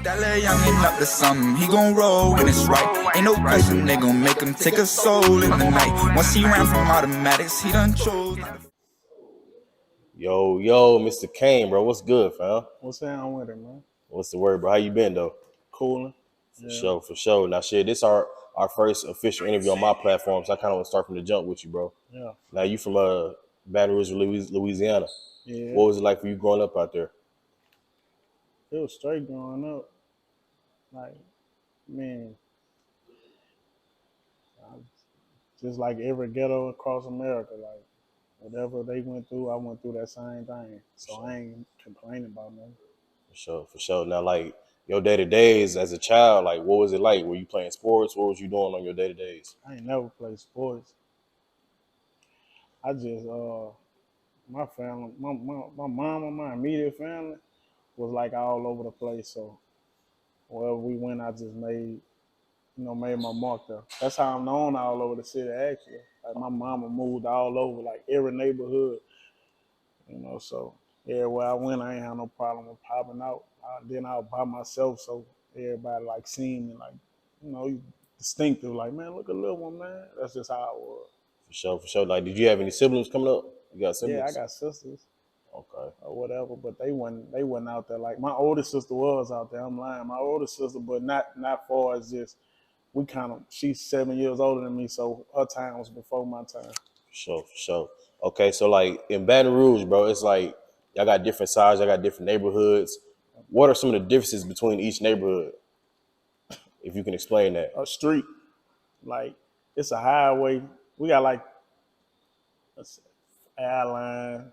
That little youngin' up to something, he gon' roll when it's right. Ain't no question, they gon' make him take a soul in the night. Once he ran from automatics, he done chose. Yo, Mista Cain, bro. What's good, fam? What's down with it, man? What's the word, bro? How you been, though? Coolin'. For sure. Now, shit, this our first official interview on my platform, so I kind of want to start from the jump with you, bro. Yeah. Now, you from Baton Rouge, Louisiana. Yeah. What was it like for you growing up out there? It was straight growing up. Like, man, just like every ghetto across America, like, whatever they went through, I went through that same thing. So I ain't complaining about nothing. For sure. Now, like, your day-to-days as a child, like, what was it like? Were you playing sports? What was you doing on your day-to-days? I ain't never played sports. I just, my family, my mom and my immediate family was like all over the place. So wherever we went, I just made my mark there. That's how I'm known all over the city, actually. Like, my mama moved all over, like, every neighborhood, so everywhere I went, I ain't had no problem with popping out. Then I was by myself, so everybody, like, seen me, like, distinctive, like, man, look at little one, man. That's just how I was. For sure. Like, did you have any siblings coming up? You got siblings? Yeah, I got sisters. Okay. Or whatever, but they wasn't out there. Like, my oldest sister was out there. I'm lying. My oldest sister, but not far as just, she's 7 years older than me, so her time was before my time. For sure. Okay, so like in Baton Rouge, bro, it's like y'all got different sides, y'all got different neighborhoods. What are some of the differences between each neighborhood? If you can explain that. A street, like, it's a highway. We got like Airline,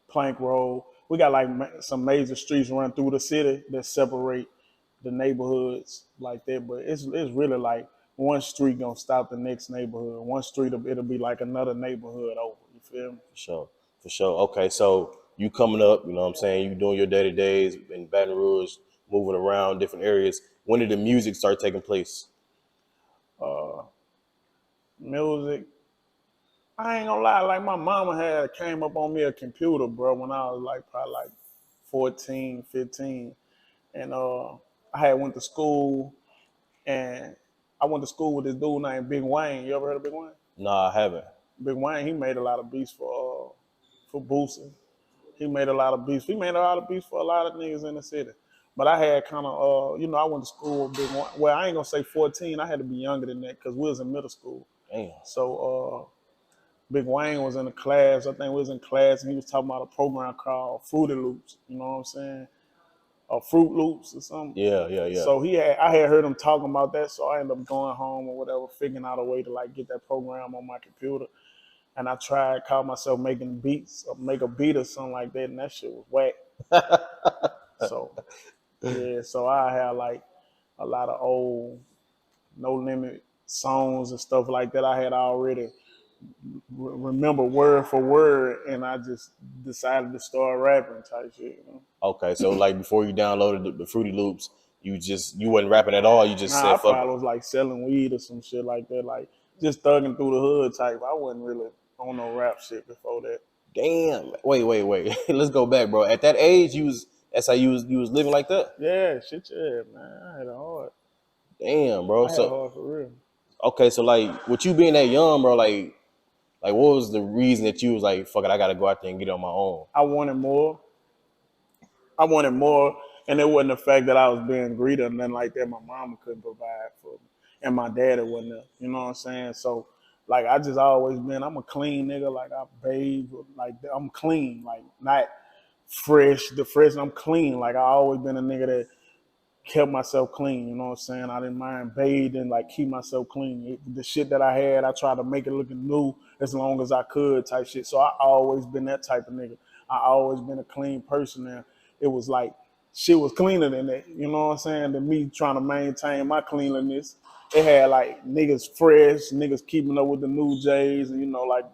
Plank Road. We got like some major streets run through the city that separate the neighborhoods like that. But it's really like one street gonna stop the next neighborhood. One street it'll be like another neighborhood over. You feel me? For sure. Okay, so you coming up, you know what I'm saying? You doing your day-to-days in Baton Rouge, moving around different areas. When did the music start taking place? Music. I ain't gonna lie, like, my mama had came up on me a computer, bro, when I was like probably like 14, 15. And I had went to school, and I went to school with this dude named Big Wayne. You ever heard of Big Wayne? Nah, I haven't. Big Wayne, he made a lot of beats for Boosie. He made a lot of beats. He made a lot of beats for a lot of niggas in the city. But I had kind of, I went to school with Big Wayne. Well, I ain't gonna say 14. I had to be younger than that because we was in middle school. Damn. So Big Wayne was in a class. I think we was in class, and he was talking about a program called Fruity Loops. You know what I'm saying? Or Fruit Loops or something. Yeah. So I had heard him talking about that, so I ended up going home or whatever, figuring out a way to like get that program on my computer. And I called myself making beats, or make a beat or something like that, and that shit was whack. So yeah, so I had like a lot of old No Limit songs and stuff like that. I had already remember word for word, and I just decided to start rapping type shit. Okay, so like before you downloaded the Fruity Loops, you wasn't rapping at all. You just said I fuck probably was like selling weed or some shit like that, like just thugging through the hood type. I wasn't really on no rap shit before that. Damn. Wait. Let's go back, bro. At that age, that's how you was living like that? Yeah, shit, yeah, man. I had it hard. Damn, bro. I had it hard for real. Okay, so like with you being that young, bro, like what was the reason that you was like, fuck it, I gotta go out there and get it on my own? I wanted more, and it wasn't the fact that I was being greedy or nothing like that. My mama couldn't provide for me, and my daddy wasn't there. You know what I'm saying? So, like, I just always been, I'm a clean nigga. Like, I bathe, like, I'm clean, like, not fresh, I'm clean. Like, I always been a nigga that kept myself clean, you know what I'm saying? I didn't mind bathing, like, keep myself clean. The shit that I had, I tried to make it looking new as long as I could type shit. So I always been that type of nigga. I always been a clean person. And it was like, shit was cleaner than that, you know what I'm saying? Than me trying to maintain my cleanliness. It had like niggas fresh, niggas keeping up with the new J's, and like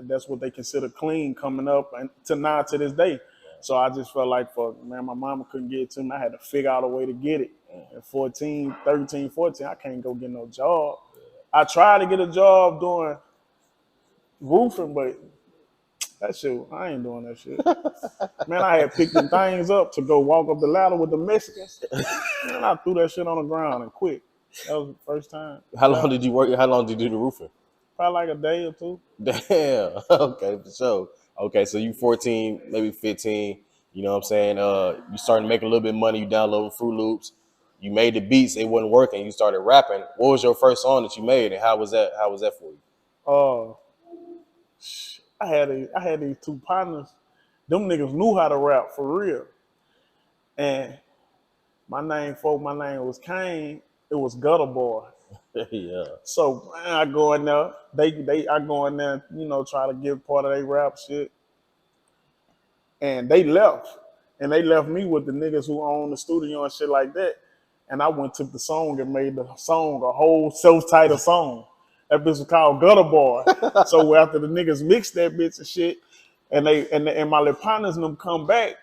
that's what they consider clean coming up, and to this day. So I just felt like, fuck, man, my mama couldn't get it to me. I had to figure out a way to get it. At 14, I can't go get no job. I tried to get a job doing roofing, but That shit, I ain't doing that shit. Man, I had picked them things up to go walk up the ladder with the Mexicans. Man, I threw that shit on the ground and quit. That was the first time. How long did you work? How long did you do the roofing? Probably like a day or two. Damn. Okay, for sure. Okay, so you 14, maybe 15. You know what I'm saying? You started making a little bit of money. You downloading Fruit Loops. You made the beats. It wasn't working. You started rapping. What was your first song that you made, and how was that? How was that for you? Uh, I had these two partners. Them niggas knew how to rap for real. And my name was Cain. It was Gutter Boy. Yeah. So man, I go in there. I go in there, you know, try to get part of their rap shit. And they left. And they left me with the niggas who own the studio and shit like that. And I went took the song and made the song a whole self-titled song. That bitch was called Gutter Boy. So after the niggas mixed that bitch and shit, and my little partners and them come back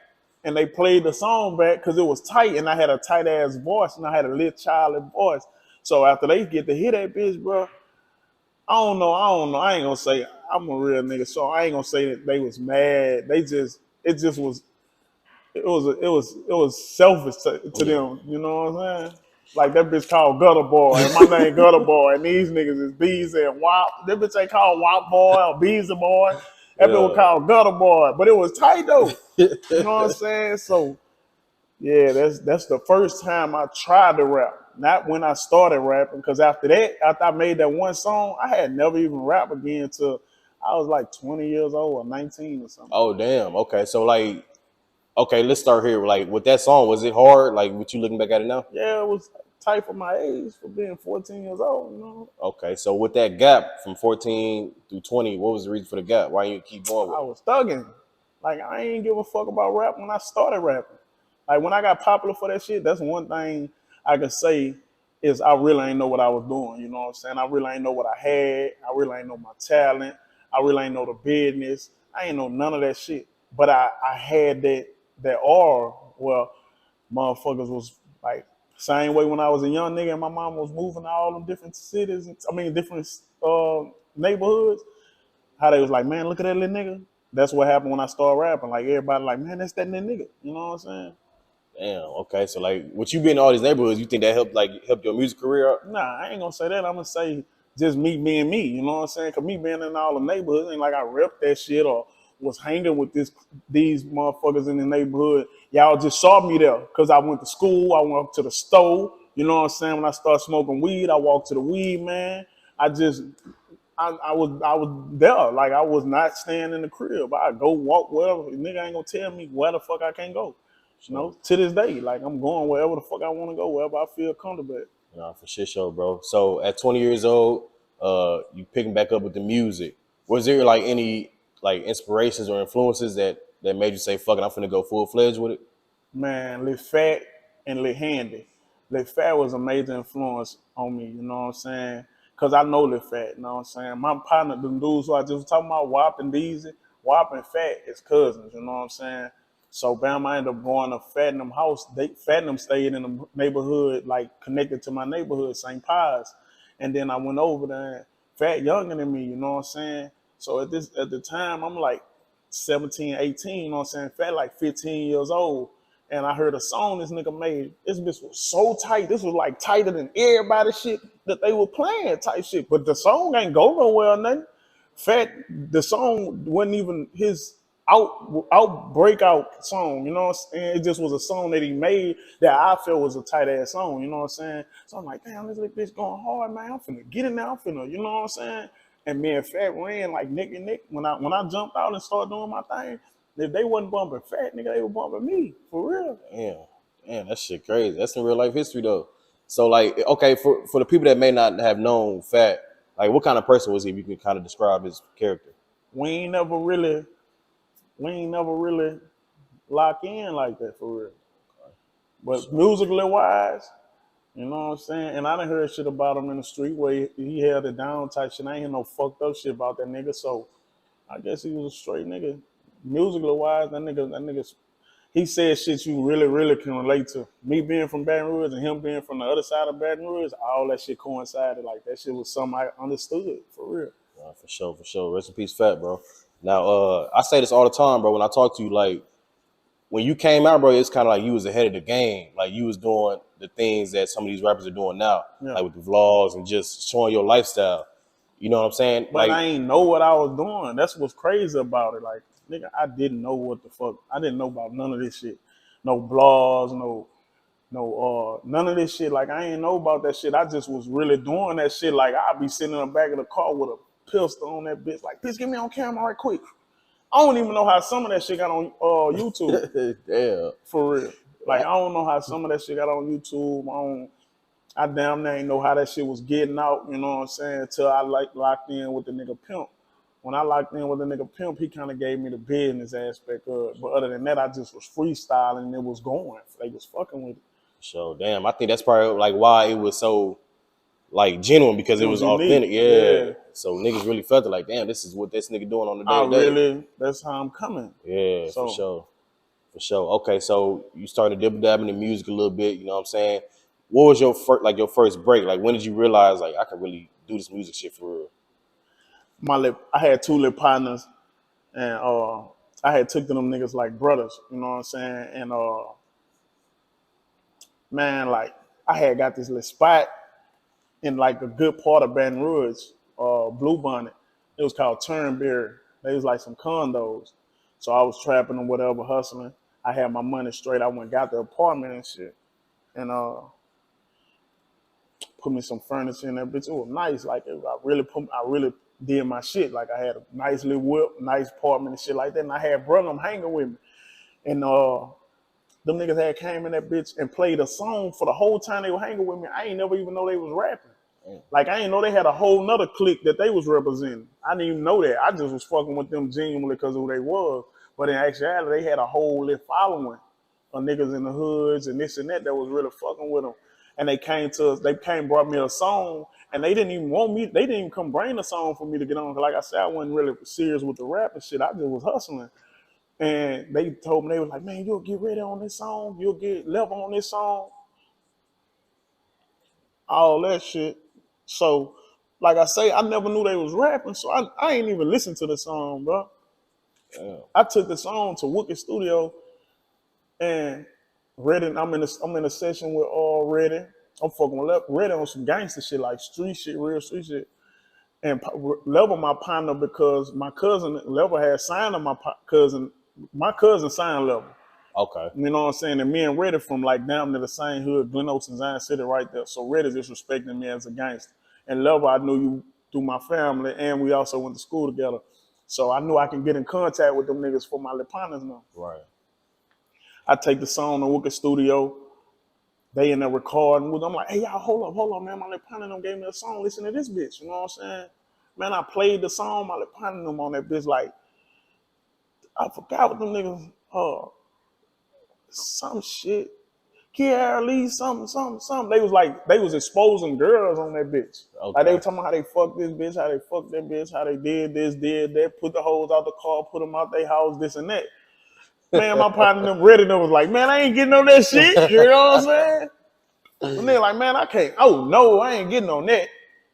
and they played the song back because it was tight and I had a tight ass voice and I had a lit childly voice. So after they get to hear that bitch, bro, I don't know. I ain't gonna say I'm a real nigga, so I ain't gonna say that they was mad. It just was it was selfish to them. You know what I'm saying? Like that bitch called Gutter Boy, and my name Gutter Boy, and these niggas is Beezy and Wop. That bitch ain't called Wop Boy or Beezy Boy. That bitch was called Gutter Boy, but it was tight though. You know what I'm saying? So yeah, that's the first time I tried to rap. Not when I started rapping, because after that, after I made that one song, I had never even rap again till I was like 20 years old or 19 or something. Oh damn. Okay, so like, okay, let's start here. Like with that song, was it hard? Like, with you looking back at it now? Yeah, it was tight for my age for being 14 years old, you know. Okay, so with that gap from 14 through 20, what was the reason for the gap? Why you keep going with I it? was thugging. Like I ain't give a fuck about rap when I started rapping. Like when I got popular for that shit, that's one thing I can say is I really ain't know what I was doing. You know what I'm saying? I really ain't know what I had. I really ain't know my talent. I really ain't know the business. I ain't know none of that shit. But I had that aura where motherfuckers was like same way when I was a young nigga and my mom was moving to all them different cities. I mean different neighborhoods. How they was like, man, look at that little nigga. That's what happened when I started rapping. Like everybody like, man, that's that little nigga. You know what I'm saying? Damn. Okay, so like, with you being in all these neighborhoods, you think that helped your music career out? Nah, I ain't gonna say that. I'm gonna say just me being me. You know what I'm saying? Cause me being in all the neighborhoods ain't like I repped that shit or was hanging with these motherfuckers in the neighborhood. Y'all just saw me there because I went to school. I went up to the store. You know what I'm saying? When I started smoking weed, I walked to the weed man. I was there. Like I was not staying in the crib. I go walk wherever. Nigga ain't gonna tell me where the fuck I can't go. You know, to this day, like I'm going wherever the fuck I want to go, wherever I feel comfortable at. Nah, for shit show, bro. So at 20 years old, you picking back up with the music. Was there like any like inspirations or influences that made you say, "Fuck it, I'm finna go full fledged with it"? Man, Lil Phat and Lil Handy. Lil Phat was a major influence on me, you know what I'm saying? Because I know Lil Phat, you know what I'm saying? My partner, them dudes who I just was talking about, Wop and Beezy, Wop and Phat is cousins, you know what I'm saying? So bam, I ended up going to Phat and them house. Phat and them stayed in the neighborhood, like connected to my neighborhood, St. Pius. And then I went over there and Phat younger than me, you know what I'm saying? So at the time, I'm like 17, 18, you know what I'm saying? Phat like 15 years old. And I heard a song this nigga made. This bitch was so tight. This was like tighter than everybody shit that they were playing type shit. But the song ain't go nowhere or nothing. Phat, the song wasn't even his breakout song, you know what I'm saying? It just was a song that he made that I felt was a tight ass song, you know what I'm saying? So I'm like, damn, this little bitch going hard, man. I'm finna get in there, I'm finna, you know what I'm saying? And me and Phat ran like neck and neck. When I jumped out and started doing my thing, if they wasn't bumping Phat, nigga, they were bumping me, for real. Damn, that shit crazy. That's some real life history though. So like, okay, for the people that may not have known Phat, like what kind of person was he? If you can kind of describe his character. We ain't never really lock in like that, for real. But musically wise, you know what I'm saying? And I done heard shit about him in the street where he held it down type shit. I ain't hear no fucked up shit about that nigga. So I guess he was a straight nigga. Musically wise, that nigga, he said shit you really, really can relate to. Me being from Baton Rouge and him being from the other side of Baton Rouge, all that shit coincided. Like that shit was something I understood, for real. For sure, for sure. Rest in peace, Phat, bro. Now, I say this all the time, bro. When I talk to you, like when you came out, bro, it's kind of like you was ahead of the game. Like you was doing the things that some of these rappers are doing now, Yeah. like with the vlogs and just showing your lifestyle. You know what I'm saying? But Like, I ain't know what I was doing. That's what's crazy about it. Like, nigga, I didn't know what the fuck. I didn't know about none of this shit. No blogs, none of this shit. Like, I ain't know about that shit. I just was really doing that shit. Like, I'd be sitting in the back of the car with a pistol on that bitch. Like, bitch, get me on camera right quick. I don't even know how some of that shit got on YouTube. damn. For real. Like, I don't know how some of that shit got on YouTube. I damn near ain't know how that shit was getting out, you know what I'm saying, until I like locked in with the nigga Pimp. When I locked in with the nigga Pimp, he kind of gave me the business aspect of it. But other than that, I just was freestyling and it was going. They was fucking with it. So damn, I think that's probably like why it was so like genuine because it was unique. authentic. Yeah. So niggas really felt it like, damn, this is what this nigga doing on the day to day. That's how I'm coming. Yeah, for sure. For sure. Okay, so you started dibble dabbing in music a little bit, you know what I'm saying? What was your first break? Like when did you realize like I can really do this music shit for real? I had two little partners and I had took to them niggas like brothers, you know what I'm saying? And man, like I had got this little spot in like a good part of Baton Rouge, Blue Bonnet. It was called Turnberry. They was like some condos. So I was trapping and whatever, hustling. I had my money straight. I went and got the apartment and shit. And put me some furniture in that bitch. It was nice. Like I really did my shit. Like I had a nice little whip, nice apartment and shit like that. And I had brother hanging with me. And them niggas had came in that bitch and played a song for the whole time they were hanging with me. I ain't never even know they was rapping. Like I didn't know they had a whole nother clique that they was representing. I didn't even know that. I just was fucking with them genuinely because of who they was. But in actuality, they had a whole little following of niggas in the hoods and this and that was really fucking with them. And they came to us. They came brought me a song, and they didn't even want me. They didn't even come bring a song for me to get on. Like I said, I wasn't really serious with the rap and shit. I just was hustling. And they told me, they was like, man, you'll get ready on this song. You'll get level on this song. All that shit. So, like I say, I never knew they was rapping, so I ain't even listen to the song, bro. Damn. I took the song to Wicked Studio and Redden. I'm in a session with Redden. I'm fucking with Redden on some gangster shit, like street shit, real street shit. And Level my partner because my cousin Level had signed on my cousin. My cousin signed Level. Okay. You know what I'm saying? And me and Reddy from like down to the same hood, Glen Oaks and Zion City right there. So Reddy just respecting me as a gangster. And Level, I knew you through my family, and we also went to school together. So I knew I can get in contact with them niggas for my partners now. Right. I take the song to Wicked Studio. They in there recording with them. I'm like, hey, y'all, hold up, man. My partner them gave me a song. Listen to this bitch. You know what I'm saying? Man, I played the song. My partner them on that bitch. Like, I forgot what them niggas, some shit. Kiara Lee, something. They was exposing girls on that bitch. Okay. Like they were talking about how they fucked this bitch, how they fucked that bitch, how they did this, did that, put the hoes out the car, put them out their house, this and that. Man, my partner them ready them was like, man, I ain't getting on that shit. You know what I'm saying? And they like, man, I can't. Oh no, I ain't getting on that.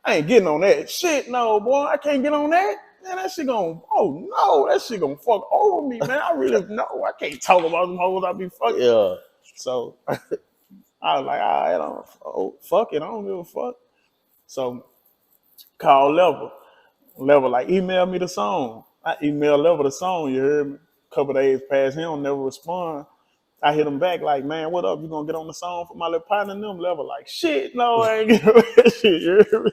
I ain't getting on that. Shit, no, boy, I can't get on that. Man, that shit gonna, oh no, that shit gonna fuck over me, man. I really know. I can't talk about them hoes I be fucking. Yeah. So I was like, I don't fuck it, I don't give a fuck. So call Level. Level like email me the song. I email Level the song, you heard me? Couple days passed, he don't never respond. I hit him back like, man, what up? You gonna get on the song for my little partner and them? Level like, shit, no, I ain't getting on that shit, you heard me?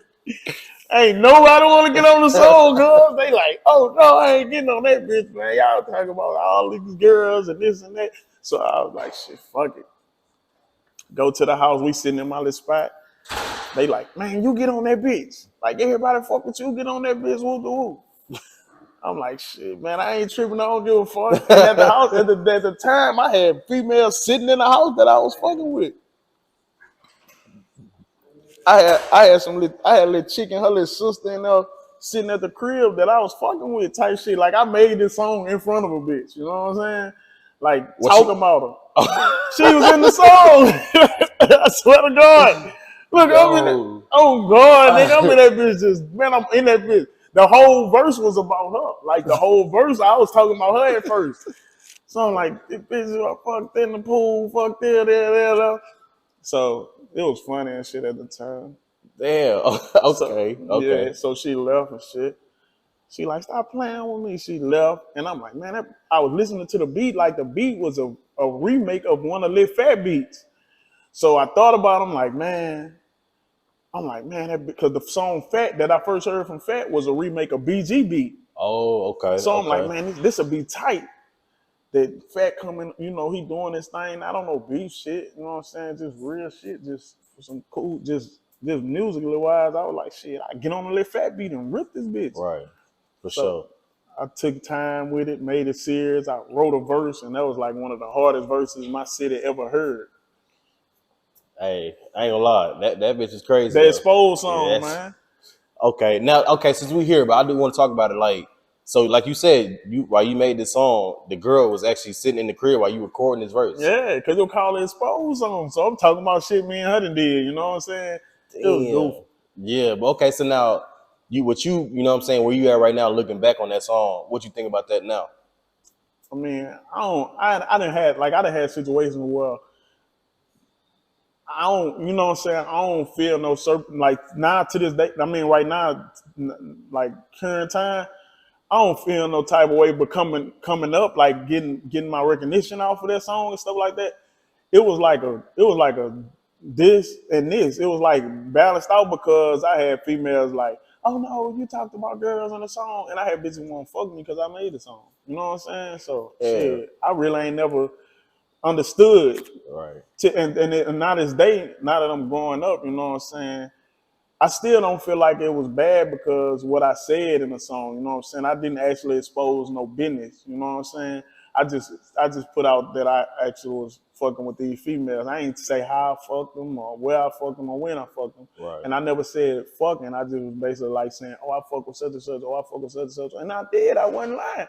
Ain't nobody want to get on the song, cuz. They like, oh, no, I ain't getting on that bitch, man. Y'all talking about all these girls and this and that. So I was like, shit, fuck it. Go to the house. We sitting in my little spot. They like, man, you get on that bitch. Like, everybody fuck with you, get on that bitch, whoop the whoop. I'm like, shit, man, I ain't tripping, I don't give a fuck. And at the house, at the time, I had females sitting in the house that I was fucking with. I had a little chick and her little sister in there sitting at the crib that I was fucking with type shit. Like I made this song in front of a bitch, you know what I'm saying? Like talking about her. She was in the song. I swear to God. Look, I'm in that. Oh God, nigga, I'm in that bitch. I'm in that bitch. The whole verse was about her. Like the whole verse, I was talking about her at first. So I'm like, this bitch fucked in the pool, fucked there. So it was funny and shit at the time. Damn. Okay. So, Okay. yeah, so she left and shit. She like, stop playing with me. She left. And I'm like, man, I was listening to the beat like the beat was a remake of one of Lil Phat beats. So I thought about him like, man, because the song Phat that I first heard from Phat was a remake of Beezy beat. Oh, okay. So I'm like, Okay. man, this will be tight. That Phat coming, you know, he doing this thing. I don't know, beef shit, you know what I'm saying? Just real shit, just some cool, just musically wise. I was like, shit, I get on the Lil Phat beat and rip this bitch. Right. For So sure. I took time with it, made it serious. I wrote a verse, and that was like one of the hardest verses my city ever heard. Hey, I ain't gonna lie. That bitch is crazy. The though. Exposed song, Yeah, man. Okay. Now, okay, since we here, but I do want to talk about it. Like, so, like you said, while you made this song, the girl was actually sitting in the crib while you recording this verse. Yeah, because you'll call it Exposed song. So I'm talking about shit me and her done did, you know what I'm saying? It was goofy. Yeah, but okay, so now you know what I'm saying, where you at right now looking back on that song, what you think about that now? I mean, I done had situations where I don't, you know what I'm saying? I don't feel no certain, like now to this day, I mean, right now, like current time, I don't feel no type of way, but coming up, like getting my recognition off of that song and stuff like that, it was like a this and this. It was like balanced out because I had females like, oh no, you talked about girls on the song, and I had bitches want to fuck me because I made the song. You know what I'm saying? So shit, I really ain't never understood. Right. And not this day, now that I'm growing up, you know what I'm saying? I still don't feel like it was bad because what I said in the song, you know what I'm saying? I didn't actually expose no business, you know what I'm saying? I just put out that I actually was fucking with these females. I ain't say how I fucked them or where I fucked them or when I fucked them. Right. And I never said fucking. I just was basically like saying, oh, I fuck with such and such, oh, I fuck with such and such. And I did. I wasn't lying.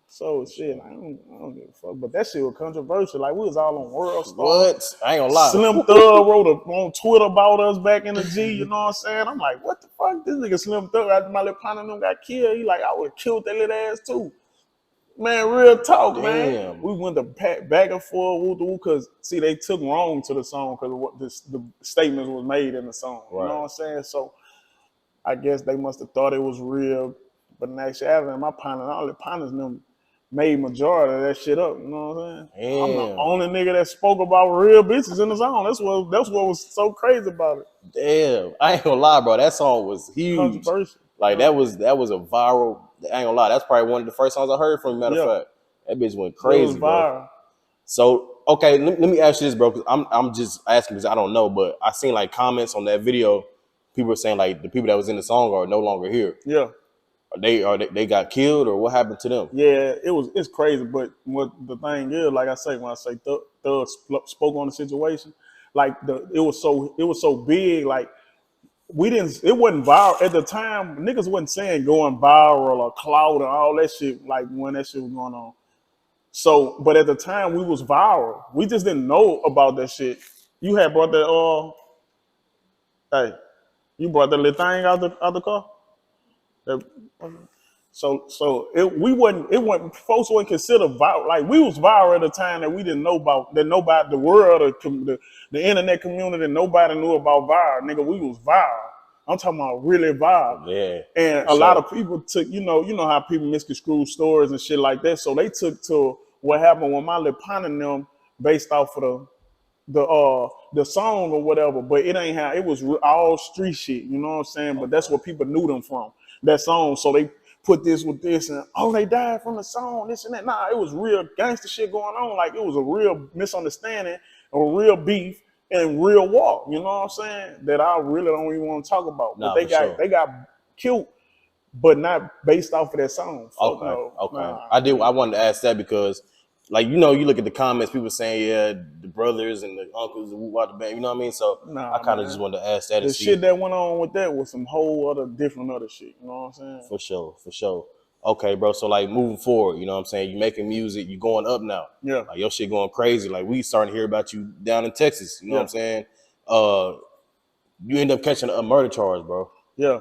So shit, I don't give a fuck. But that shit was controversial. Like we was all on World Star. What? I ain't gonna lie. Slim Thug wrote on Twitter about us back in the G. You know what I'm saying? I'm like, what the fuck? This nigga Slim Thug after my little partner them got killed. He like, I would have killed that little ass too. Man, real talk, man. We went to back and forth, because see, they took wrong to the song because of what the statements was made in the song. Right. You know what I'm saying? So I guess they must have thought it was real, but in actuality, my partner, all the partners them made majority of that shit up. You know what I'm saying? I'm the only nigga that spoke about real bitches in the song. That's what was so crazy about it. Damn, I ain't gonna lie, bro. That song was huge. Controversial. Like that was a viral. I ain't gonna lie. That's probably one of the first songs I heard from. Matter of fact, that bitch went crazy, bro. So okay, let me ask you this, bro. Because I'm just asking because I don't know, but I seen like comments on that video. People were saying like the people that was in the song are no longer here. Yeah. They got killed or what happened to them? Yeah, it's crazy. But what the thing is, like I say, when I say Thug spoke on the situation, like it was so big, like it wasn't viral at the time. Niggas wasn't saying going viral or clout and all that shit like when that shit was going on. So, but at the time we was viral. We just didn't know about that shit. You had brought that hey, you brought that little thing out the car? So it wasn't folks weren't considered viral. Like we was viral at a time that we didn't know about, that nobody, the world, the internet community, nobody knew about viral. Nigga, we was viral. I'm talking about really viral. Yeah. And a lot of people took, you know how people misconstrue stories and shit like that. So they took to what happened when my little partner and them based off of the song or whatever, but it ain't how it was all street shit, you know what I'm saying? But that's what people knew them from, that song. So they put this with this and they died from the song, this and that. Nah, it was real gangster shit going on. Like it was a real misunderstanding, a real beef, and real war. You know what I'm saying? That I really don't even want to talk about. But they got killed, but not based off of that song. Okay. No. Okay. Nah. I wanted to ask that because, like, you look at the comments, people saying, yeah, the brothers and the uncles and who out the band, you know what I mean? So I kind of just wanted to ask that. The shit that went on with that was some whole other different other shit. You know what I'm saying? For sure. Okay, bro. So like moving forward, you know what I'm saying? You making music, you going up now. Yeah. Like your shit going crazy. Like we starting to hear about you down in Texas. You know what I'm saying? You end up catching a murder charge, bro. Yeah.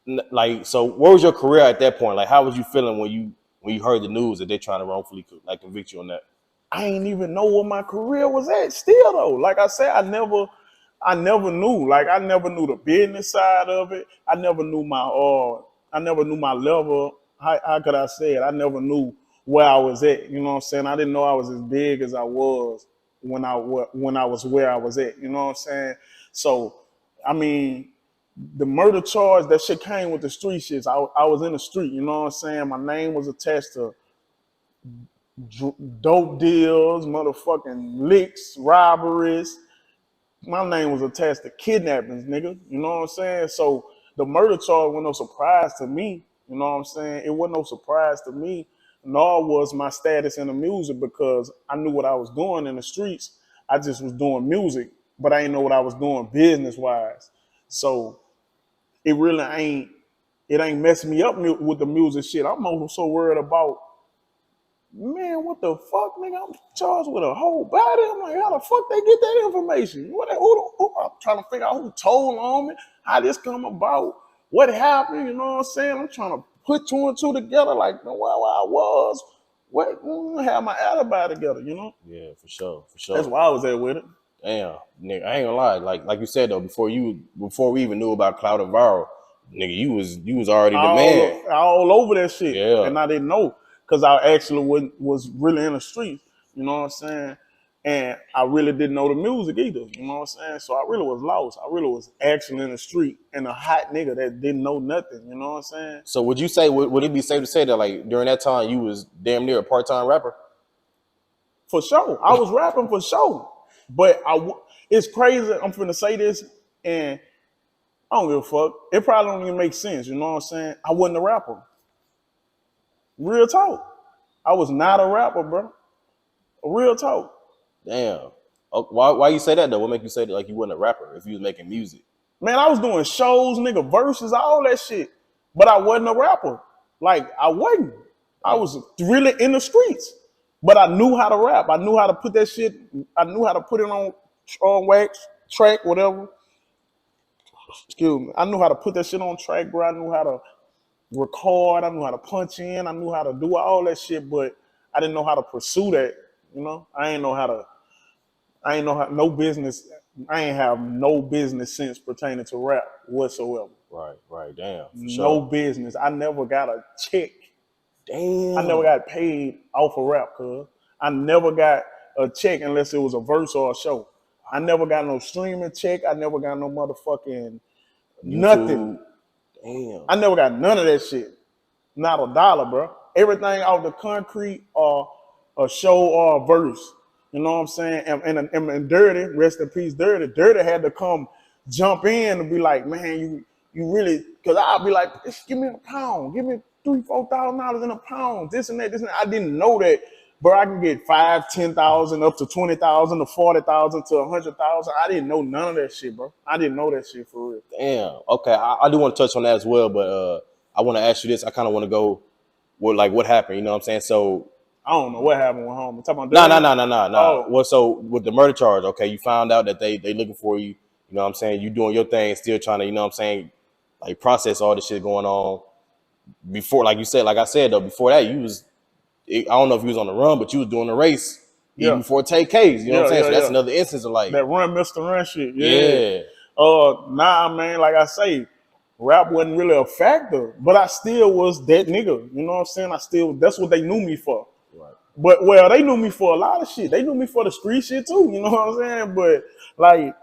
Like, so what was your career at that point? Like, how was you feeling when you heard the news that they're trying to wrongfully like convict you on that? I ain't even know where my career was at still though. Like I said, I never knew. Like I never knew the business side of it. I never knew my level. How could I say it? I never knew where I was at. You know what I'm saying? I didn't know I was as big as I was when I was where I was at. You know what I'm saying? So, I mean, the murder charge, that shit came with the street shits. I was in the street, you know what I'm saying? My name was attached to dope deals, motherfucking licks, robberies. My name was attached to kidnappings, nigga. You know what I'm saying? So the murder charge was no surprise to me. You know what I'm saying? It wasn't no surprise to me, nor was my status in the music because I knew what I was doing in the streets. I just was doing music, but I didn't know what I was doing business wise. So it really ain't messing me up with the music shit. I'm more so worried about, man, what the fuck, nigga? I'm charged with a whole body. I'm like, how the fuck they get that information? Who I'm trying to figure out who told on me, how this come about, what happened, you know what I'm saying? I'm trying to put two and two together, like, where I was, have my alibi together, you know? Yeah, for sure, for That's sure. why I was there with it. Damn, nigga, I ain't gonna lie. Like you said though, before we even knew about Cloud and Viral, nigga, you was already the man. All over that shit. Yeah. And I didn't know because I actually was really in the streets, you know what I'm saying? And I really didn't know the music either, you know what I'm saying? So I really was lost. I really was actually in the street and a hot nigga that didn't know nothing, you know what I'm saying? So would you say would it be safe to say that like during that time you was damn near a part-time rapper? For sure. I was rapping for sure. But it's crazy. I'm finna say this and I don't give a fuck. It probably don't even make sense, you know what I'm saying? I wasn't a rapper. Real talk. I was not a rapper, bro. Real talk. Damn. Oh, why you say that though? What make you say that like you wasn't a rapper if you was making music? Man, I was doing shows, nigga, verses, all that shit. But I wasn't a rapper. Like, I wasn't. I was really in the streets. But I knew how to rap. I knew how to put that shit, I knew how to put it on wax, track, whatever. Excuse me. I knew how to put that shit on track, bro. I knew how to record. I knew how to punch in. I knew how to do all that shit, but I didn't know how to pursue that. You know, I ain't know how no business. I ain't have no business sense pertaining to rap whatsoever. Right. Damn. For No sure. business. I never got a check. Damn. I never got paid off of rap, cuz. I never got a check unless it was a verse or a show. I never got no streaming check. I never got no motherfucking nothing. Damn. I never got none of that shit. Not a dollar, bro. Everything off the concrete or a show or a verse. You know what I'm saying? And Dirty, rest in peace, Dirty. Dirty had to come jump in and be like, man, you really, because I'll be like, give me a pound, give me $3,000-$4,000 in a pound, this and that. I didn't know that, bro. I can get 5,000, 10,000 up to 20,000 to 40,000 to 100,000. I didn't know none of that shit, bro. I didn't know that shit for real. Damn. Okay, I do want to touch on that as well, but I want to ask you this. I kind of want to go with like what happened. You know what I'm saying? So I don't know what happened with homie. Talking no. about Oh. Well, so with the murder charge, okay, you found out that they looking for you. You know what I'm saying? You doing your thing, still trying to, you know what I'm saying, like process all the shit going on. Before, like you said, like I said though, before that you was, I don't know if you was on the run, but you was doing the race even before take case. You know what I'm saying? So that's another instance of like that run, Mr. Run shit. Yeah. Nah, man, like I say, rap wasn't really a factor, but I still was that nigga. You know what I'm saying? That's what they knew me for. Right. But well, they knew me for a lot of shit. They knew me for the street shit too. You know what I'm saying? But like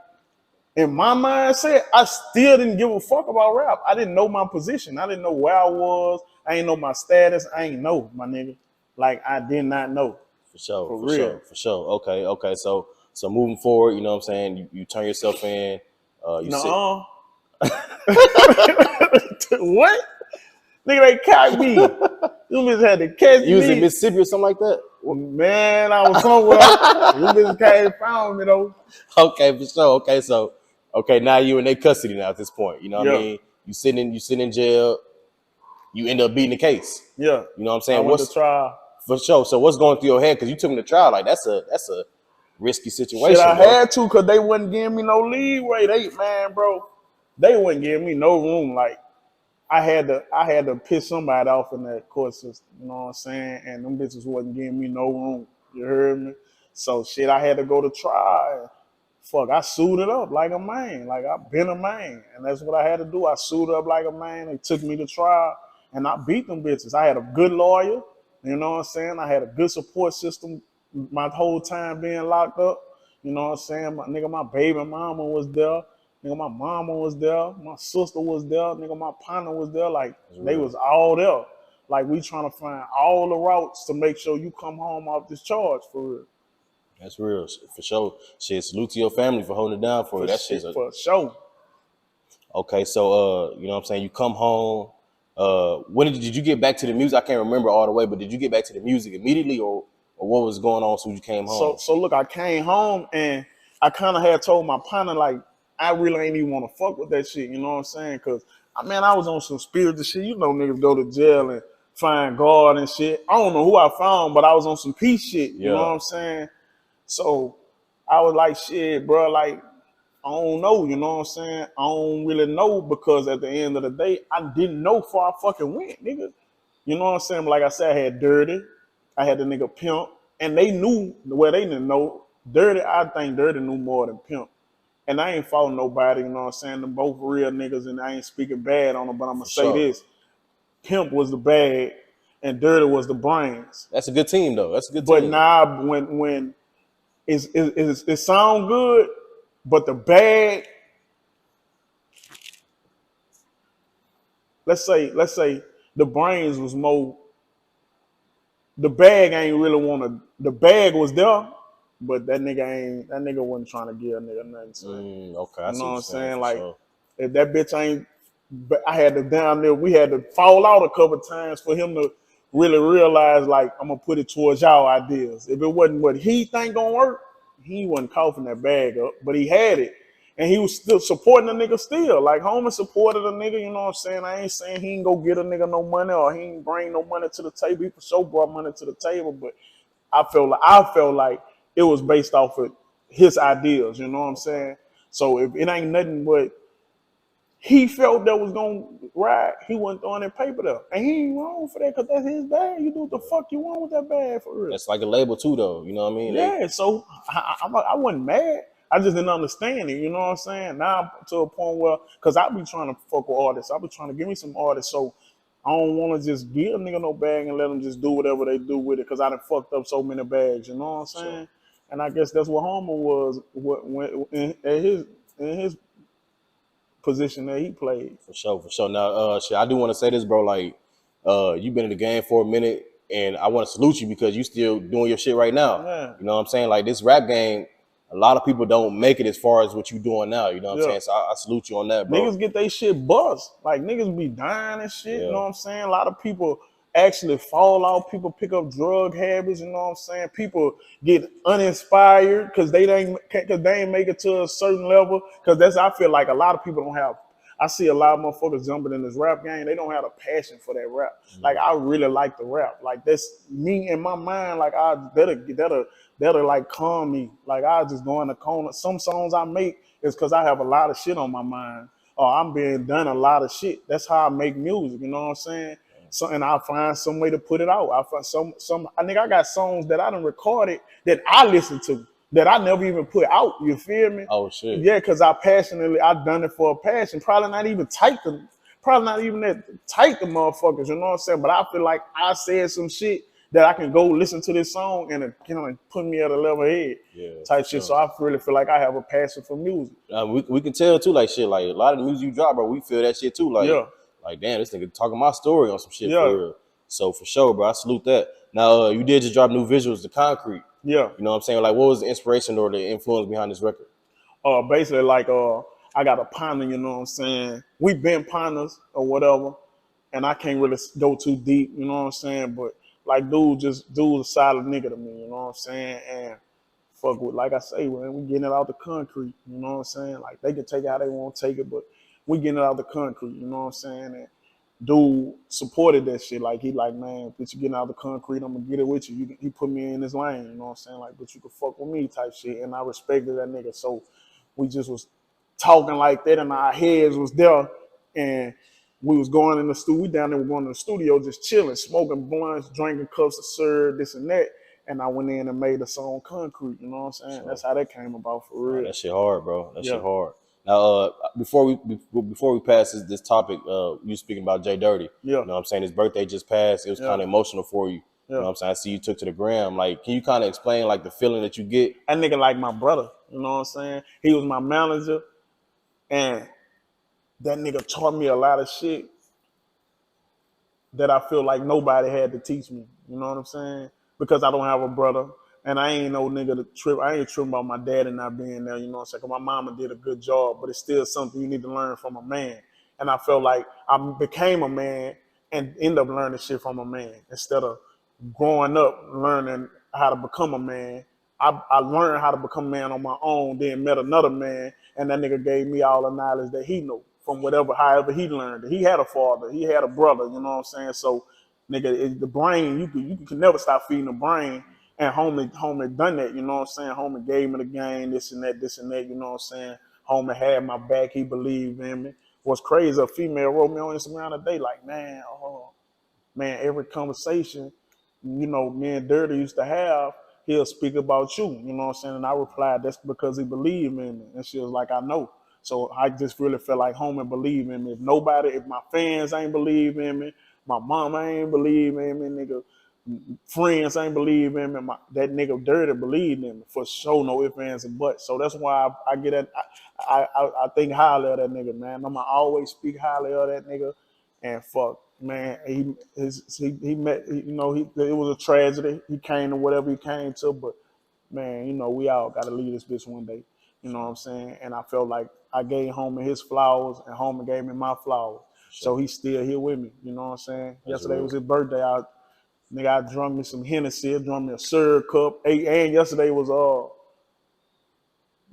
in my mindset, I still didn't give a fuck about rap. I didn't know my position. I didn't know where I was. I ain't know my status. I ain't know, my nigga. Like I did not know. For sure. For For real. sure. Okay. So moving forward, you know what I'm saying? You turn yourself in. Nuh-uh. What? Nigga, they caught me. You bitches had to catch me. You was in Mississippi or something like that? Man, I was somewhere. You bitches came found me though. Okay, for sure. Okay, so now you in their custody now at this point. You know what I mean? You sitting in jail. You end up beating the case. Yeah. You know what I'm saying? I went to trial. For sure. So what's going through your head? Because you took me to trial. Like that's a risky situation. Shit, I bro. had to because they wasn't giving me no leeway. They wasn't giving me no room. Like I had to piss somebody off in that court system, you know what I'm saying? And them bitches wasn't giving me no room. You heard me? So shit, I had to go to trial. Fuck, I suited up like a man. Like I've been a man. And that's what I had to do. I suited up like a man. They took me to trial and I beat them bitches. I had a good lawyer, you know what I'm saying? I had a good support system my whole time being locked up. You know what I'm saying? My baby mama was there. Nigga, my mama was there. My sister was there. Nigga, my partner was there. Like, they was all there. Like, we trying to find all the routes to make sure you come home off this charge for real. That's real, for sure. Shit, salute to your family for holding it down for you. That shit's for sure. Okay, so you know what I'm saying? You come home. When did you get back to the music? I can't remember all the way, but did you get back to the music immediately or what was going on so you came home? So look, I came home and I kind of had told my partner, like, I really ain't even want to fuck with that shit, you know what I'm saying? Because, man, I was on some spiritual shit. You know niggas go to jail and find God and shit. I don't know who I found, but I was on some peace shit, you know what I'm saying? So I was like, shit, bro, like, I don't know, you know what I'm saying? I don't really know because at the end of the day, I didn't know before I fucking went, nigga. You know what I'm saying? Like I said, I had Dirty, I had the nigga Pimp, and they knew, well, they didn't know. Dirty, I think Dirty knew more than Pimp. And I ain't fought nobody, you know what I'm saying? Them both real niggas, and I ain't speaking bad on them, but I'm gonna say this. Pimp was the bag, and Dirty was the brains. That's a good team, though. That's a good But team. now, when it sound good, but the bag, let's say the brains was more, the bag ain't really want to, the bag was there, but that nigga wasn't trying to give a nigga nothing. Okay, you know what I'm saying? For like, sure. if that bitch ain't, I had to down there, we had to fall out a couple times for him to really realize, like, I'm gonna put it towards y'all ideas. If it wasn't what he think gonna work, he wasn't coughing that bag up, but he had it. And he was still supporting the nigga still. Like, homie supported a nigga, you know what I'm saying? I ain't saying he ain't go get a nigga no money or he ain't bring no money to the table. He for sure brought money to the table, but I felt like it was based off of his ideas, you know what I'm saying? So if it ain't nothing but he felt that was gonna ride, he wasn't throwing that paper there. And he ain't wrong for that, because that's his bag. You do what the fuck you want with that bag, for real. That's like a label too, though. You know what I mean? Yeah, so I wasn't mad. I just didn't understand it, you know what I'm saying? Now I'm to a point where, because I be trying to fuck with artists. I be trying to give me some artists, so I don't want to just give a nigga no bag and let them just do whatever they do with it, because I done fucked up so many bags, you know what I'm saying? Sure. And I guess that's what Homer was in his position that he played. For sure. Now, shit, I do want to say this, bro. Like, you've been in the game for a minute, and I want to salute you because you still doing your shit right now. Yeah. You know what I'm saying? Like, this rap game, a lot of people don't make it as far as what you doing now. You know what I'm saying? So I salute you on that, bro. Niggas get they shit bust. Like, niggas be dying and shit, you know what I'm saying? A lot of people actually fall off. People pick up drug habits, you know what I'm saying? People get uninspired because they ain't make it to a certain level. Because I feel like a lot of people don't have, I see a lot of motherfuckers jumping in this rap game. They don't have a passion for that rap. Like, I really like the rap. Like, that's me in my mind. Like, that'll like calm me. Like, I just go in the corner. Some songs I make is because I have a lot of shit on my mind. Or I'm being done a lot of shit. That's how I make music. You know what I'm saying? So, and I'll find some way to put it out. I find I got songs that I done recorded that I listen to that I never even put out. You feel me? Oh shit. Yeah, because I done it for a passion. Probably not even that tight the motherfuckers, you know what I'm saying? But I feel like I said some shit that I can go listen to this song and it kind of put me at a level head type shit. So I really feel like I have a passion for music. We can tell too, like shit, like a lot of the music you drop, bro, we feel that shit too. Like damn, this nigga talking my story on some shit for real. So for sure, bro, I salute that. Now you did just drop new visuals to Concrete. Yeah. You know what I'm saying? Like, what was the inspiration or the influence behind this record? Basically, like, I got a partner, you know what I'm saying? We've been partners or whatever, and I can't really go too deep, you know what I'm saying? But, like, dude's a solid nigga to me, you know what I'm saying? And fuck with, like I say, man, we getting it out the concrete, you know what I'm saying? Like, they can take it how they want to take it, but we getting it out the concrete, you know what I'm saying? And dude supported that shit. Like, he like, man, bitch, you getting out the concrete, I'm gonna get it with you. He put me in his lane, you know what I'm saying? Like, but you can fuck with me type shit. And I respected that nigga. So we just was talking like that and our heads was there. And we was going in the studio. We down there, we going to the studio, just chilling, smoking blunts, drinking cups of syrup, this and that. And I went in and made a song, Concrete. You know what I'm saying? So, That's how that came about for real. that shit hard, bro. That Yeah. shit hard. Now, before we pass this topic, you speaking about Jay Dirty. Yeah. You know what I'm saying? His birthday just passed. It was Yeah. kind of emotional for you. Yeah. You know what I'm saying? I see you took to the gram. Like, can you kind of explain like the feeling that you get? That nigga like my brother. You know what I'm saying? He was my manager, and that nigga taught me a lot of shit that I feel like nobody had to teach me. You know what I'm saying? Because I don't have a brother. And I ain't no nigga to trip. I ain't tripping about my daddy not being there, you know what I'm saying? 'Cause my mama did a good job, but it's still something you need to learn from a man. And I felt like I became a man and ended up learning shit from a man instead of growing up learning how to become a man. I learned how to become a man on my own, then met another man, and that nigga gave me all the knowledge that he knew from whatever, however he learned it. He had a father, he had a brother, you know what I'm saying? So, nigga, the brain, you can never stop feeding the brain. And homie done that, you know what I'm saying? Homie gave me the game, this and that, you know what I'm saying? Homie had my back, he believed in me. What's crazy, a female wrote me on Instagram today, like, man, every conversation, you know, me and Dirty used to have, he'll speak about you, you know what I'm saying? And I replied, that's because he believed in me. And she was like, I know. So I just really felt like homie believed in me. If my fans ain't believe in me, my mama ain't believe in me, nigga, friends ain't believe in me, that nigga Dirty believed in me for sure, no ifs, ands, and buts. So that's why I get that. I think highly of that nigga, man. I'ma always speak highly of that nigga. And fuck, man, he met, you know, it was a tragedy. He came to whatever he came to, but man, you know, we all got to leave this bitch one day. You know what I'm saying? And I felt like I gave Homie his flowers, and Homie gave me my flowers. So he's still here with me. You know what I'm saying? That's Yesterday real. was his birthday. I drunk me some Hennessy, drunk me a syrup cup. And yesterday was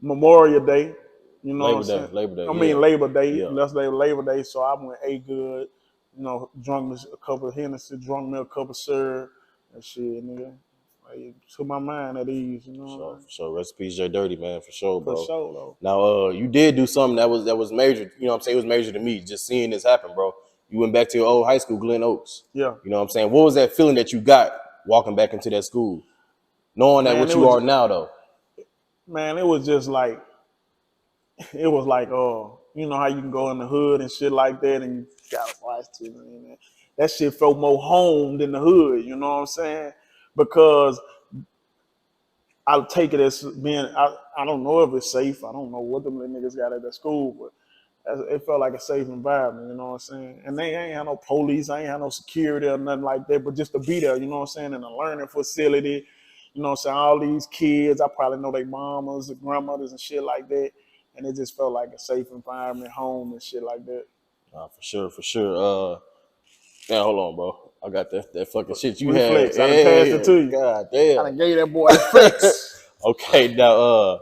Memorial Day. You know what I'm saying? Labor Day. I mean Labor Day. Yeah. Yesterday was Labor Day, so I went ate good. You know, drunk me a couple of Hennessy, drunk me a couple of syrup and shit, nigga. Like, took my mind at ease, you know. For sure. Rest in peace, Jay Dirty, man, for sure, bro. For sure, though. Now, you did do something that was major. You know what I'm saying? It was major to me, just seeing this happen, bro. You went back to your old high school, Glen Oaks. Yeah. You know what I'm saying? What was that feeling that you got walking back into that school? Knowing that what you are now, though. Man, it was just like, you know how you can go in the hood and shit like that and you gotta watch TV, man. That shit felt more home than the hood, you know what I'm saying? Because I'll take it as being, I don't know if it's safe. I don't know what them little niggas got at the school, but it felt like a safe environment, you know what I'm saying? And they ain't had no police, I ain't had no security or nothing like that, but just to be there, you know what I'm saying, in a learning facility, you know what I'm saying, all these kids, I probably know their mamas, their grandmothers and shit like that, and it just felt like a safe environment, home and shit like that. For sure. Man, hold on, bro. I got that fucking shit you Reflex. had. I done passed it to you. God damn. I done gave that boy the flex. Okay, now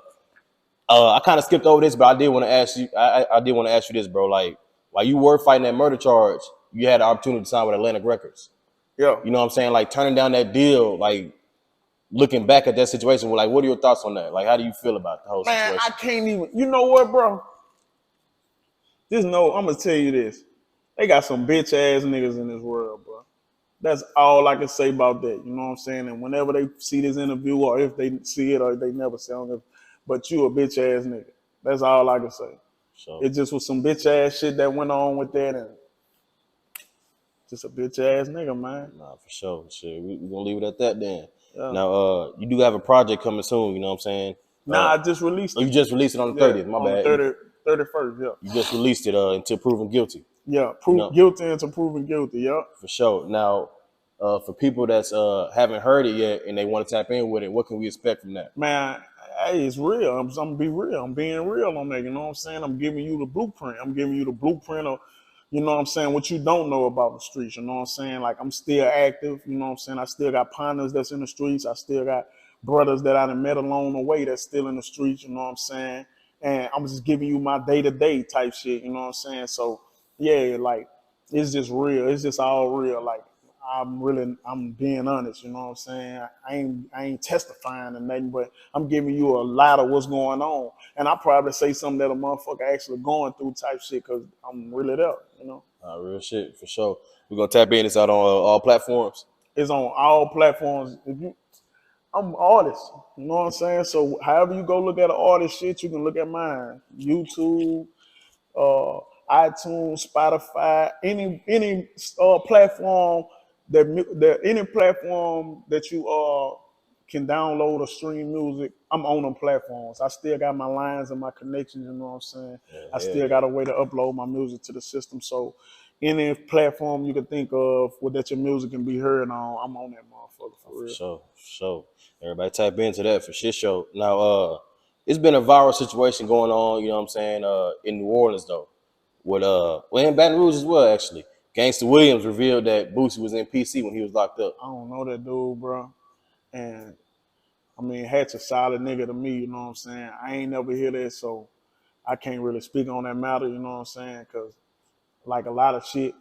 I kind of skipped over this, but I did want to ask you. I did want to ask you this, bro. Like, while you were fighting that murder charge, you had the opportunity to sign with Atlantic Records. Yeah. You know what I'm saying? Like, turning down that deal, like, looking back at that situation, like, what are your thoughts on that? Like, how do you feel about the whole situation? Man, I can't even. You know what, bro? I'm gonna tell you this. They got some bitch ass niggas in this world, bro. That's all I can say about that. You know what I'm saying? And whenever they see this interview, or if they see it, or if they never see it, but you a bitch ass nigga. That's all I can say. So, It just was some bitch ass shit that went on with that, and just a bitch ass nigga, man. nah, for sure. Shit, we gonna leave it at that then. Yeah. Now, you do have a project coming soon. You know what I'm saying? Nah, I just released it. You just released it on the 30th. My bad. On the 31st, yeah. You just released it until proven guilty. Yeah, guilty until proven guilty, yeah. For sure. Now, for people that's haven't heard it yet and they want to tap in with it, what can we expect from that? Man, hey, it's real. I'm gonna be real. I'm being real on that. You know what I'm saying? I'm giving you the blueprint. I'm giving you the blueprint of, you know what I'm saying, what you don't know about the streets. You know what I'm saying? Like, I'm still active. You know what I'm saying? I still got partners that's in the streets. I still got brothers that I done met along the way that's still in the streets. You know what I'm saying? And I'm just giving you my day-to-day type shit. You know what I'm saying? So, yeah, like, it's just real. It's just all real. Like, I'm being honest, you know what I'm saying? I ain't testifying or nothing, but I'm giving you a lot of what's going on. And I probably say something that a motherfucker actually going through type shit because I'm really there, you know? Real shit for sure. We're gonna tap in. It's out on all platforms. It's on all platforms. I'm an artist, you know what I'm saying? So however you go look at an artist shit, you can look at mine. YouTube, uh, iTunes, Spotify, any platform that any platform that you can download or stream music. I'm on them platforms. I still got my lines and my connections. You know what I'm saying? I still got a way to upload my music to the system. So any platform you can think of where that your music can be heard on, I'm on that motherfucker for real. For sure. Everybody tap into that for shit show. Now, it's been a viral situation going on, you know what I'm saying, in New Orleans though. With in Baton Rouge as well, actually. Gangsta Williams revealed that Boosie was in PC when he was locked up. I don't know that dude, bro. And I mean, Hat's a solid nigga to me, you know what I'm saying? I ain't never hear that, so I can't really speak on that matter, you know what I'm saying? Because, like, a lot of shit.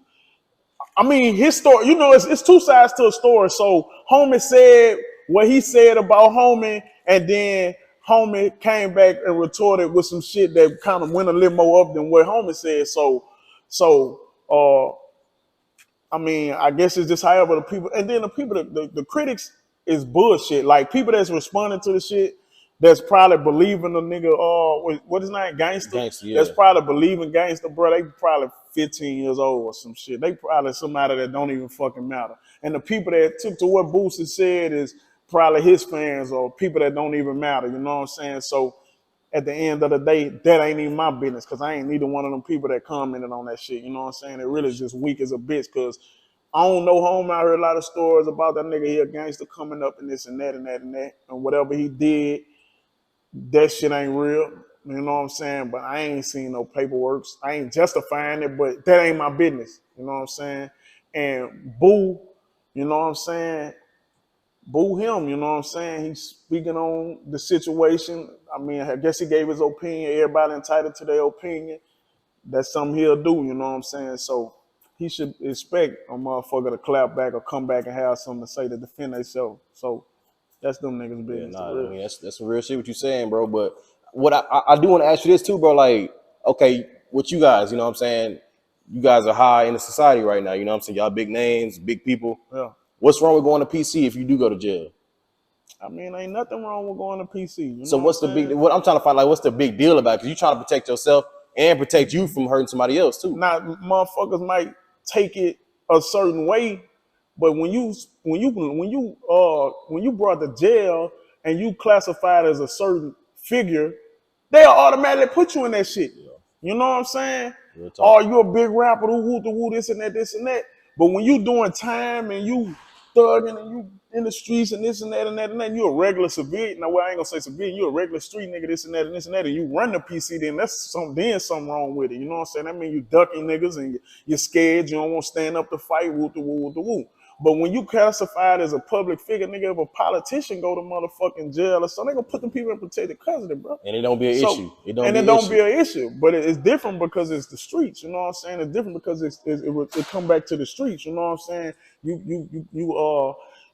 I mean, his story, you know, it's two sides to a story. So, Homie said what he said about Homie, and then Homie came back and retorted with some shit that kind of went a little more up than what Homie said. I mean, I guess it's just however the people, and then the people, the critics is bullshit. Like people that's responding to the shit, that's probably believing the nigga, what his name, Gangsta? Gangsta, yeah. That's probably believing Gangsta, bro. They probably 15 years old or some shit. They probably somebody that don't even fucking matter. And the people that took to what Boosie said is probably his fans or people that don't even matter. You know what I'm saying? So at the end of the day, that ain't even my business because I ain't neither one of them people that commented on that shit. You know what I'm saying? It really is just weak as a bitch because I don't know home. I heard a lot of stories about that nigga here, Gangsta, coming up and this and that and that and that. And whatever he did, that shit ain't real. You know what I'm saying? But I ain't seen no paperwork. I ain't justifying it, but that ain't my business. You know what I'm saying? And Boo, you know what I'm saying? Boo him, you know what I'm saying? He's speaking on the situation. I mean, I guess he gave his opinion. Everybody entitled to their opinion. That's something he'll do, you know what I'm saying? So he should expect a motherfucker to clap back or come back and have something to say to defend themselves. So that's them niggas' business. I mean, that's some real shit what you saying, bro. But what I do want to ask you this too, bro. Like, okay, what you guys, you know what I'm saying? You guys are high in the society right now, you know what I'm saying? Y'all big names, big people. Yeah. What's wrong with going to PC if you do go to jail? I mean, ain't nothing wrong with going to PC. You So know what's the big? What I'm trying to find, like, what's the big deal about? Because you trying to protect yourself and protect you from hurting somebody else too. Now, motherfuckers might take it a certain way, but when you brought to jail and you classified as a certain figure, they'll automatically put you in that shit. Yeah. You know what I'm saying? Real talk. Or you a big rapper, the woo, this and that. But when you doing time and you thugging and you in the streets and this and that and that and that, and you a regular civilian. Now, well, I ain't gonna say civilian, you a regular street nigga, this and that and this and that, and you run the PC, then that's something wrong with it. You know what I'm saying? That mean you ducking niggas and you're scared, you don't want to stand up to fight, woo. But when you classified as a public figure, nigga, if a politician go to motherfucking jail or something, they gonna put them people in protected custody, bro. And it don't be an issue. It don't be an issue. But it's different because it's the streets. You know what I'm saying? It's different because it come back to the streets. You know what I'm saying?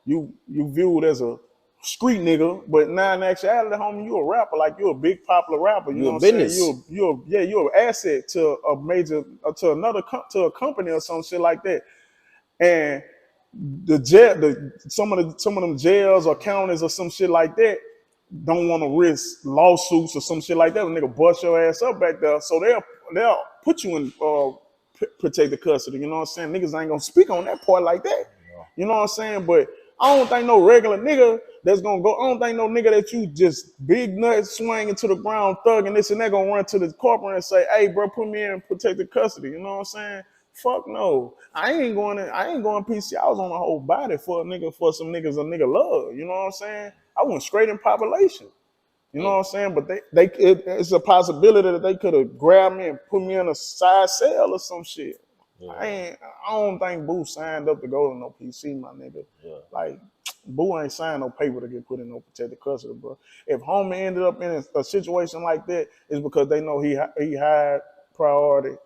You viewed as a street nigga, but now in actuality, homie, you a rapper. Like you a big popular rapper. You know what I'm saying? You're an asset to a major to a company or some shit like that. And some of them jails or counties or some shit like that don't want to risk lawsuits or some shit like that. When nigga bust your ass up back there, so they'll put you in protected custody. You know what I'm saying? Niggas ain't gonna speak on that part like that. You know what I'm saying? But I don't think no regular nigga that's gonna go. I don't think no nigga that you just big nuts swinging to the ground, thugging this and that gonna run to the corporate and say, "Hey, bro, put me in protected custody." You know what I'm saying? Fuck no. I ain't going PC. I was on the whole body for some niggas a nigga love. You know what I'm saying? I went straight in population. You know what I'm saying? But it's a possibility that they could have grabbed me and put me in a side cell or some shit. Yeah. I don't think Boo signed up to go to no PC, my nigga. Yeah. Like, Boo ain't signed no paper to get put in no protected custody, bro. If homie ended up in a situation like that, it's because they know he high priority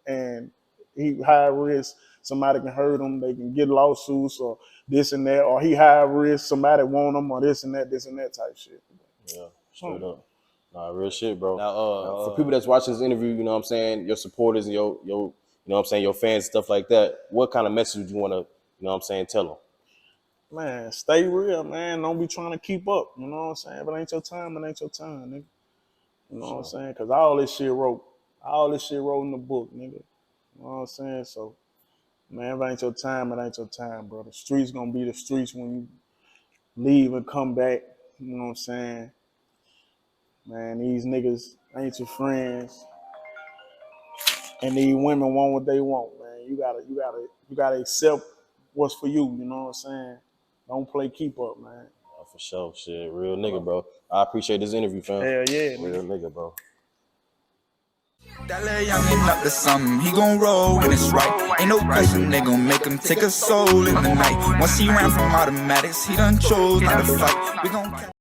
and he high risk. Somebody can hurt him. They can get lawsuits or this and that. Or he high risk. Somebody want him or this and that type shit. Yeah, straight up. Nah, real shit, bro. Now, for people that's watching this interview, you know what I'm saying, your supporters and your you know what I'm saying, your fans, stuff like that, what kind of message would you want to, you know what I'm saying, tell them? Man, stay real, man. Don't be trying to keep up. You know what I'm saying? If it ain't your time, it ain't your time, nigga. You know what I'm saying? Because all this shit wrote in the book, nigga. You know what I'm saying? So, man, if it ain't your time, it ain't your time, bro. The streets gonna be the streets when you leave and come back. You know what I'm saying? Man, these niggas ain't your friends. And these women want what they want, man. You gotta accept what's for you, you know what I'm saying? Don't play keep up, man. Oh, for sure, shit, real nigga, bro. I appreciate this interview, fam. Hell yeah, real nigga, bro. That little youngin' up to something, he gon' roll when it's right. Ain't no question they gon' make him take a soul in the night. Once he ran from automatics, he done chose not to fight. We gon'